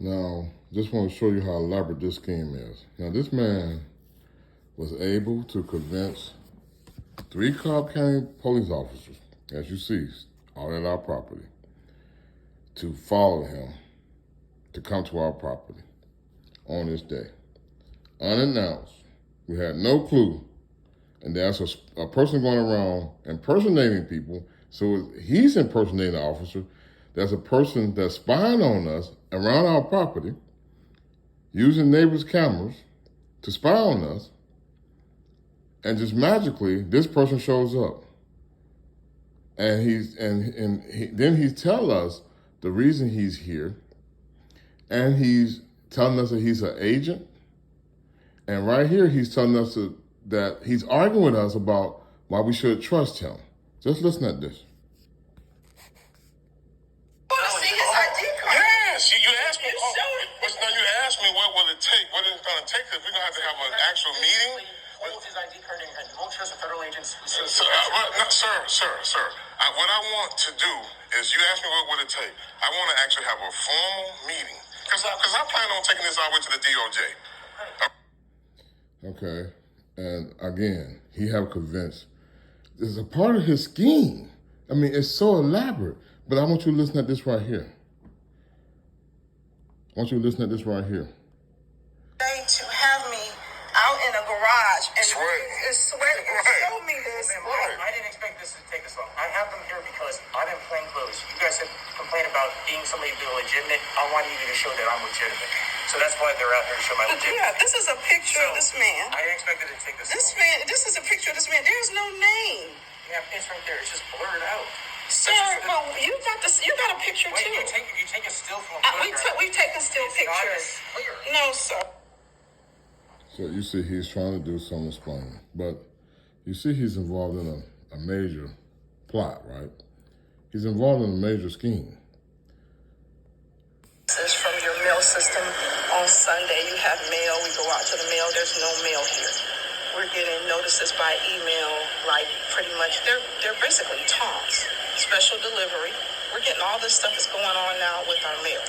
Now, just want to show you how elaborate this scheme is. Now, this man was able to convince 3 Cobb County police officers, as you see, all at our property, to follow him, to come to our property on this day. Unannounced. We had no clue. And there's a person going around impersonating people. So he's impersonating the officer. There's a person that's spying on us around our property, using neighbors' cameras to spy on us. And just magically, this person shows up. And then he's telling us the reason he's here. And he's telling us that he's an agent. And right here, he's telling us that he's arguing with us about why we should trust him. Just listen at this. Yes, you asked me. No, you asked me what will it take, what is it going to take, because we're going to have to have an actual meeting. Holds his ID card in your hand. You won't trust a federal agent. Sir. What I want to do is, you asked me what would it take. I want to actually have a formal meeting, because I plan on taking this all the way to the DOJ. Okay, and again, he have convinced. This is a part of his scheme. I mean, it's so elaborate. But I want you to listen at this right here. I want you to listen at this right here. To have me out in a garage and sweating and show me this. I didn't expect this to take this long. I have them here because I'm in plain clothes. You guys have complained about being somebody being legitimate. I want you to show that I'm legitimate. So that's why they're out here to show my legitimacy. Yeah, this is a picture of this man. I didn't expect it to take this long. This is a picture of this man. There's no name. Yeah, it's right there. It's just blurred out. Sir, well, you got a picture Wait, too. if you take a still from a photograph, We've taken still it's not pictures. as clear. No, sir. So you see he's trying to do some explaining. But you see he's involved in a major plot, right? He's involved in a major scheme. This is from your mail system. On Sunday, you have mail. We go out to the mail. There's no mail here. We're getting notices by email, like pretty much, they're basically taunts. Special delivery. We're getting all this stuff that's going on now with our mail.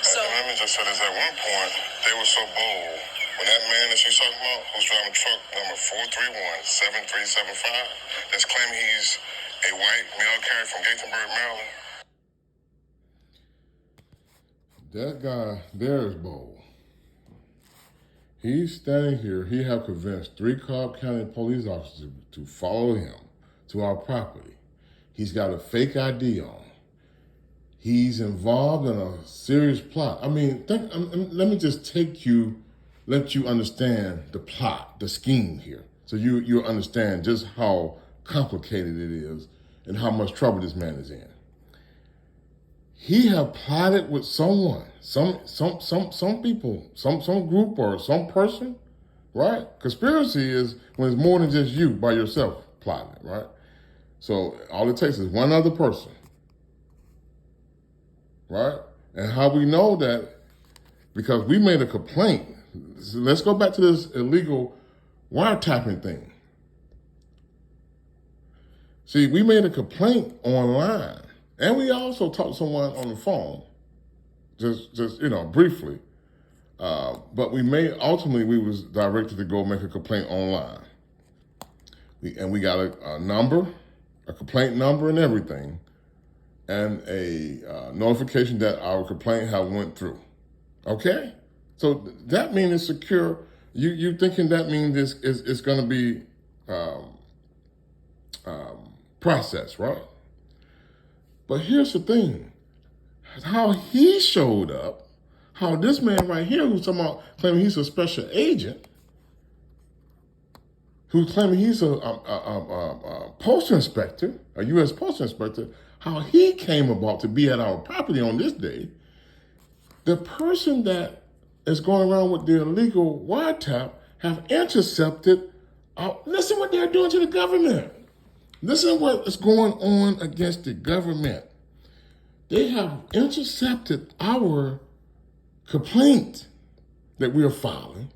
So let me just say this, at one point, they were so bold. When that man that she's talking about, who's driving truck number 431-7375, that's claiming he's a white mail carrier from Gaithersburg, Maryland. That guy there is bold. He's standing here. He have convinced 3 Cobb County police officers to follow him to our property. He's got a fake ID on. He's involved in a serious plot. I mean, let me just let you understand the plot, the scheme here. So you understand just how complicated it is and how much trouble this man is in. He have plotted with someone, some people, some group or some person, right? Conspiracy is when it's more than just you by yourself plotting it, right? So all it takes is one other person, right? And how we know that, because we made a complaint. So let's go back to this illegal wiretapping thing. See, we made a complaint online. And we also talked to someone on the phone, just briefly. But ultimately we was directed to go make a complaint online. We got a number, a complaint number and everything, and a notification that our complaint had went through. Okay? So that means it's secure. You thinking that means it's going to be processed, right? But here's the thing, how he showed up, how this man right here who's claiming he's a special agent, who's claiming he's a postal inspector, a U.S. postal inspector, how he came about to be at our property on this day. The person that is going around with the illegal wiretap have intercepted, listen what they're doing to the government. Listen what is going on against the government. They have intercepted our complaint that we are filing.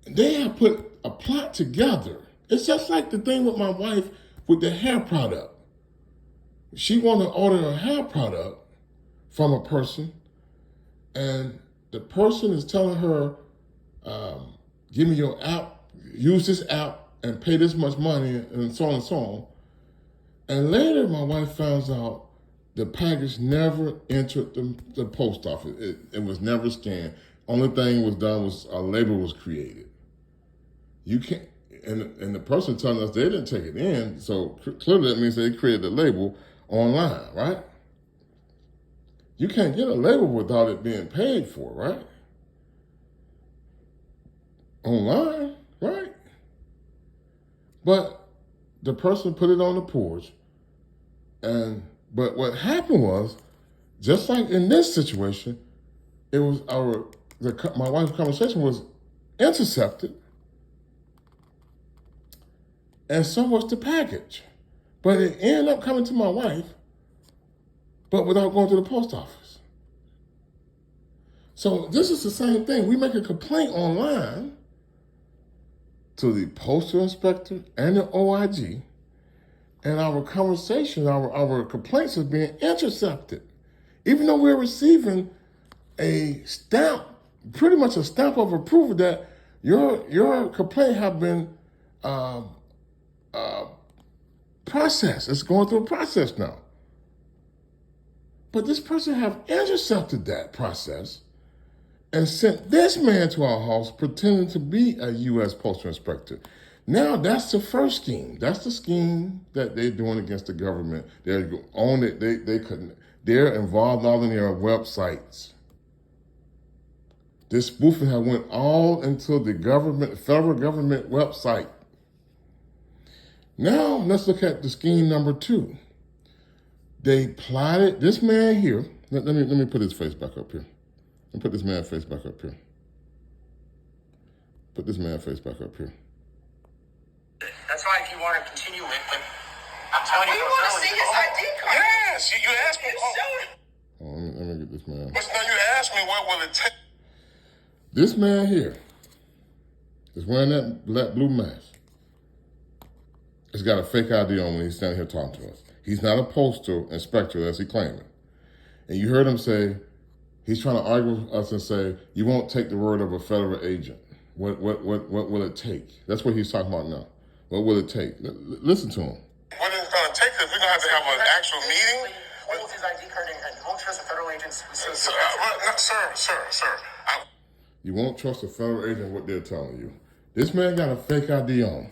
They have put a plot together. It's just like the thing with my wife with the hair product. She wanted to order a hair product from a person, And the person is telling her, give me your app, use this app and pay this much money and so on and so on. And later my wife finds out the package never entered the post office. It was never scanned. Only thing was done was a label was created. You can't, and the person telling us they didn't take it in, so clearly that means they created the label online, right? You can't get a label without it being paid for, right? Online, right? But the person put it on the porch, but what happened was, just like in this situation, it was my wife's conversation was intercepted, and so was the package. But it ended up coming to my wife, but without going to the post office. So this is the same thing. We make a complaint online to the postal inspector and the OIG, and our conversation, our complaints are being intercepted. Even though we're receiving a stamp, pretty much a stamp of approval that your complaint have been processed. It's going through a process now. But this person have intercepted that process and sent this man to our house pretending to be a U.S. postal inspector. Now that's the first scheme. That's the scheme that they're doing against the government. They're on it. They couldn't. They're involved all in their websites. This spoofing has went all into the federal government website. Now let's look at the scheme number 2. They plotted this man here. Let me put his face back up here. And put this man's face back up here. Put this man's face back up here. That's fine if you want to continue it, but I'm telling you. We want to see his ID card. Yes, you asked me. Let me get this man. But now you asked me what will it take. This man here is wearing that blue mask. He's got a fake ID on when he's standing here talking to us. He's not a postal inspector, as he claiming. And you heard him say, he's trying to argue with us and say, you won't take the word of a federal agent. What will it take? That's what he's talking about now. What will it take? Listen to him. What it's going to take is we're going to have to have an actual meeting. Holds his ID card and won't trust a federal agent who says Sir. You won't trust a federal agent what they're telling you. This man got a fake ID on.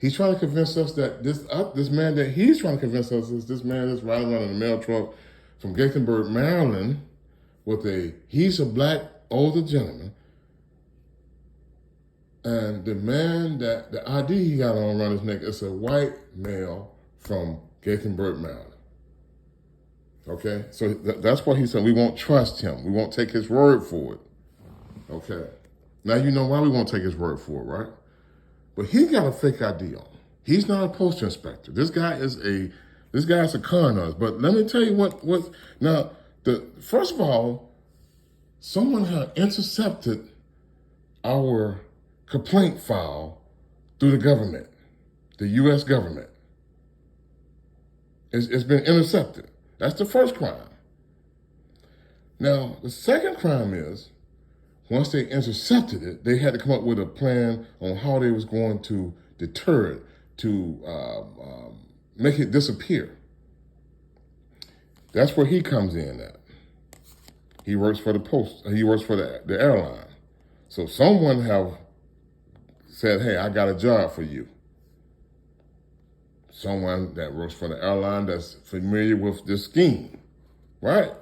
He's trying to convince us that this man that he's trying to convince us is this man that's riding around in a mail truck from Gaithersburg, Maryland, he's a black older gentleman. And the man that the ID he got on around his neck is a white male from Gaithersburg, Maryland. Okay, so that's what he said. We won't trust him. We won't take his word for it. Okay, now you know why we won't take his word for it, right? But he got a fake ID on. He's not a postal inspector. This guy is a con us. But let me tell you what now. First of all, someone had intercepted our complaint file through the government, the U.S. government. It's been intercepted. That's the first crime. Now, the second crime is, once they intercepted it, they had to come up with a plan on how they was going to deter it, to make it disappear. That's where he comes in at. He works for the airline. So someone have said, hey, I got a job for you. Someone that works for the airline that's familiar with this scheme, right?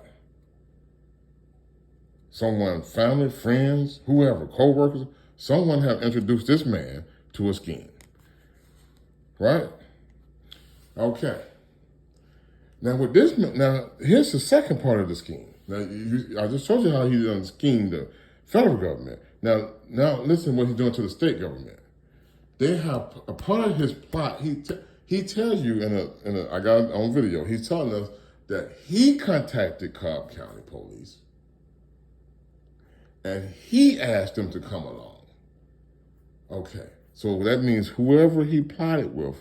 Someone, family, friends, whoever, co-workers, someone have introduced this man to a scheme, right? Okay. Now here's the second part of the scheme. Now, I just told you how he done schemed the federal government. Now listen what he's doing to the state government. They have a part of his plot. He tells you I got it on video. He's telling us that he contacted Cobb County Police, and he asked them to come along. Okay, so that means whoever he plotted with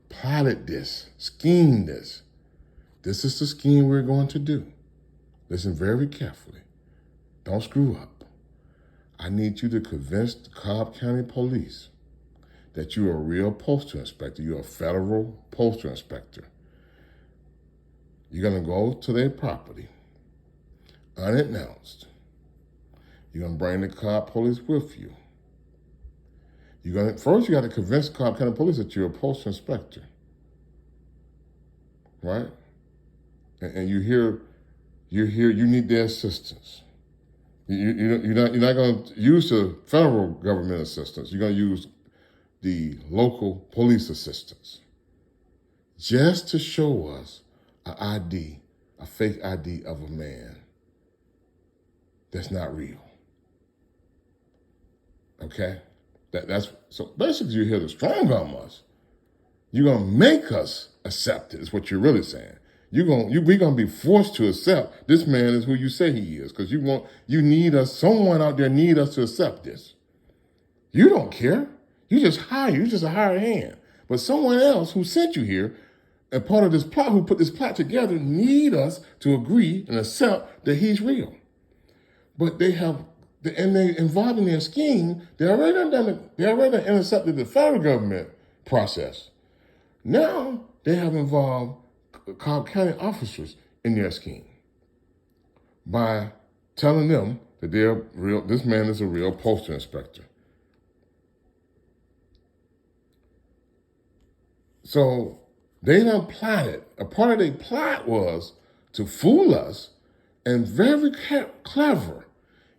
plotted this, schemed this. This is the scheme we're going to do. Listen very carefully. don't screw up. I need you to convince the Cobb County Police that you're a real postal inspector. You're a federal postal inspector. You're going to go to their property unannounced. You're going to bring the Cobb Police with you. First, you got to convince the Cobb County Police that you're a postal inspector. Right? And you need their assistance. You're not going to use the federal government assistance. You're going to use the local police assistance, just to show us an ID, a fake ID of a man that's not real. Okay? That's so basically you're here to strong arm us. You're gonna make us accept it, is what you're really saying. We're gonna be forced to accept this man is who you say he is, because you need us, someone out there need us to accept this. You don't care. You're just a hired hand. But someone else who sent you here and part of this plot, who put this plot together, need us to agree and accept that he's real. But they involved in their scheme, they already intercepted the federal government process. Now they have involved Cobb County officers in their scheme by telling them that this man is a real postal inspector. So they done plotted. A part of their plot was to fool us, and very clever.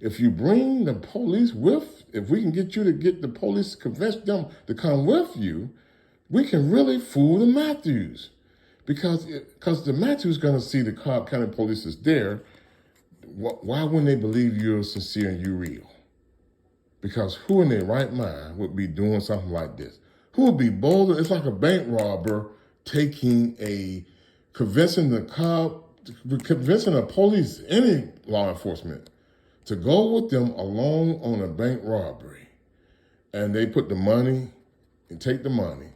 If you bring the police if we can get you to get the police, convince them to come with you, we can really fool the Matthews. Because the Matthews going to see the Cobb County Police is there. Why wouldn't they believe you're sincere and you're real? Because who in their right mind would be doing something like this? Who would be bolder? It's like a bank robber convincing the police, any law enforcement, to go with them along on a bank robbery. And they put the money and take the money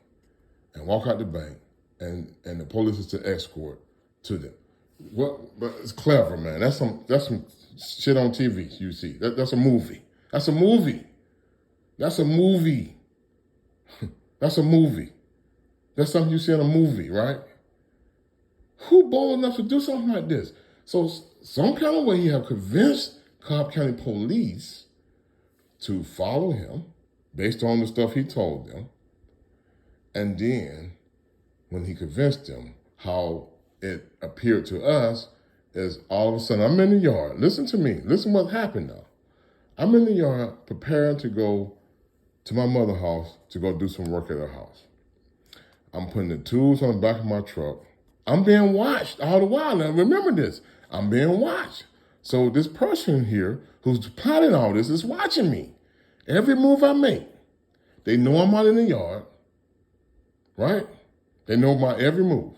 and walk out the bank, and the police is to escort to them. But it's clever, man. That's some shit on TV you see. That's a movie. That's a movie. That's a movie. That's a movie. That's something you see in a movie, right? Who bold enough to do something like this? So some kind of way you have convinced Cobb County Police to follow him based on the stuff he told them. And then when he convinced them, how it appeared to us is all of a sudden, I'm in the yard. Listen to me. Listen what happened now. I'm in the yard preparing to go to my mother's house to go do some work at her house. I'm putting the tools on the back of my truck. I'm being watched all the while. Now remember this, I'm being watched. So this person here who's plotting all this is watching me. Every move I make. They know I'm out in the yard, right? They know my every move.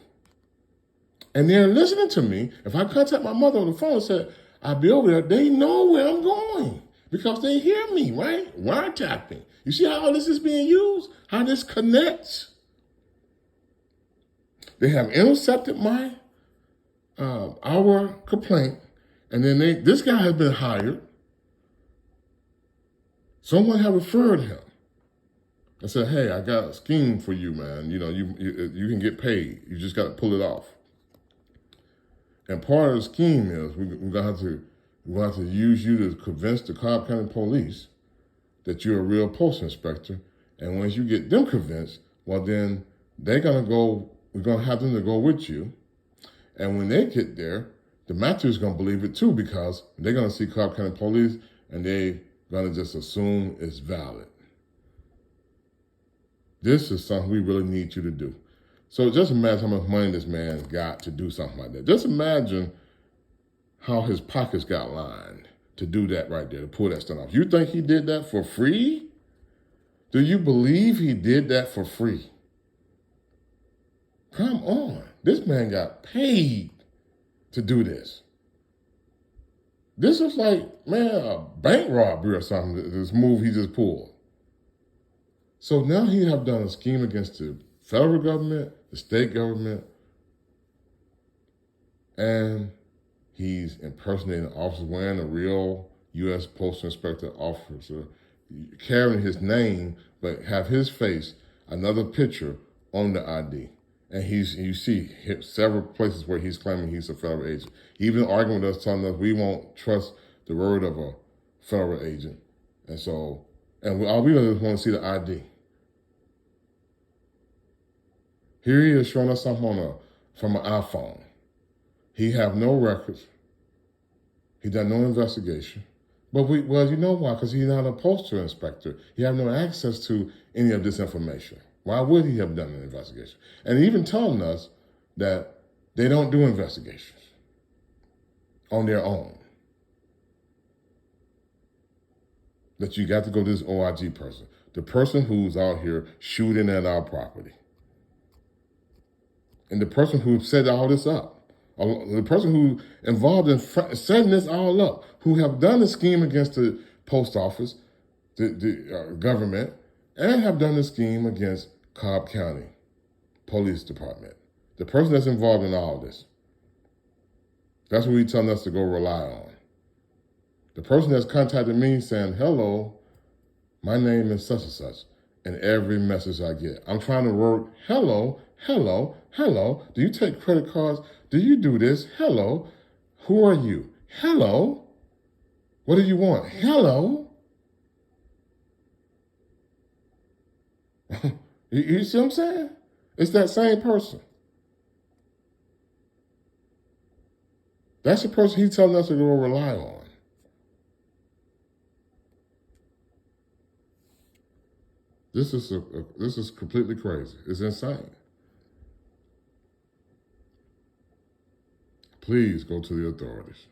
And they're listening to me. If I contact my mother on the phone and say, I'll be over there, they know where I'm going because they hear me, right? Wiretapping. You see how all this is being used? How this connects? They have intercepted our complaint, and then this guy has been hired. Someone have referred him. I said, hey, I got a scheme for you, man. You know, you can get paid. You just got to pull it off. And part of the scheme is we're gonna have to use you to convince the Cobb County Police that you're a real postal inspector. And once you get them convinced, well, then we're gonna have them to go with you. And when they get there, the Matthews gonna believe it too, because they're gonna see Cobb County Police and they're gonna just assume it's valid. This is something we really need you to do. So just imagine how much money this man got to do something like that. Just imagine how his pockets got lined to do that right there, to pull that stuff off. You think he did that for free? Do you believe he did that for free? Come on. This man got paid to do this. This is like, man, a bank robbery or something, this move he just pulled. So now he have done a scheme against the federal government, the state government, and he's impersonating officers wearing a real U.S. Postal Inspector officer carrying his name, but have his face, another picture on the ID. And you see several places where he's claiming he's a federal agent. He even arguing with us, telling us we won't trust the word of a federal agent. And so, all we just want to see the ID. Here he is showing us something from an iPhone. He have no records. He done no investigation. But you know why? Because he's not a postal inspector. He have no access to any of this information. Why would he have done an investigation? And even telling us that they don't do investigations on their own. That you got to go to this OIG person. The person who's out here shooting at our property. And the person who set all this up. The person who involved in setting this all up. Who have done the scheme against the post office, the government, and have done the scheme against Cobb County Police Department. The person that's involved in all this. That's what he's telling us to go rely on. The person that's contacted me saying, hello, my name is such and such, in every message I get. I'm trying to work, hello, hello, hello. Do you take credit cards? Do you do this? Hello. Who are you? Hello. What do you want? Hello. You see what I'm saying? It's that same person. That's the person he's telling us to go rely on. This is completely crazy. It's insane. Please go to the authorities.